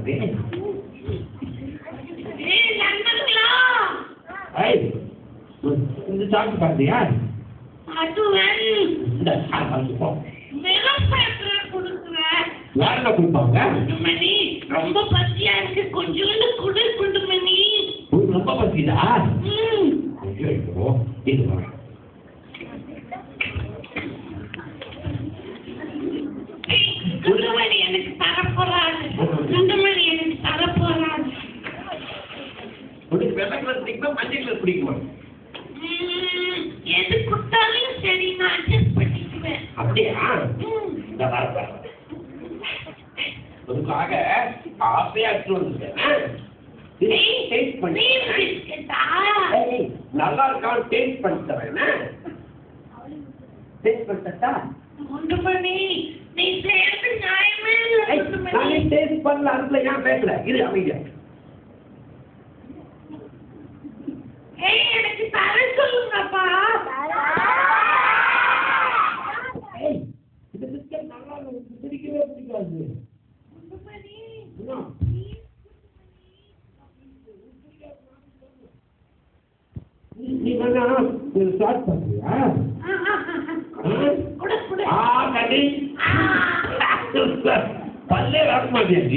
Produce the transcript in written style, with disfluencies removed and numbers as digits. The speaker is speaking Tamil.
வருது? இந்த சாப்பிட்டு பார்த்தியா? இந்த வேற என்ன கொடுப்பாங்க? ரொம்ப பசியா இருக்கு, கொஞ்சோண்டு குடு குண்டுமணி. ரொம்ப பசிதா? இது குண்டுமணி எனக்கு தரப்போறாரு. குண்டுமணி எனக்கு தரப்போறாரு. உனக்கு வெள்ளை கலர் பிடிக்குமா மஞ்சள் கலர் பிடிக்குமா? எது கொடுத்தாலும் சரி, நான் அட்ஜஸ்ட் பண்ணிக்குவேன். அப்படியா? இந்த வர உனக்காக ஆசையா எடுத்து வந்துட்டேன். நல்லா இருக்கான்னு டேஸ்ட் பண்ணி தரேன். டேஸ்ட் பண்ணிட்டா? குண்டுமணி, நீ செய்யறது நியாயமே இல்லை. நானே டேஸ்ட் பண்ணல, அதுல ஏன் பேசல? இது அமைதியா. எனக்கு தர சொல்லுங்கப்பா. இந்த பிஸ்கட் நல்லா பிடிக்கவே பிடிக்காது. நீ வேணா ஸ்டார்ட் பண்றியா? பல்லே வர மாட்டேன்.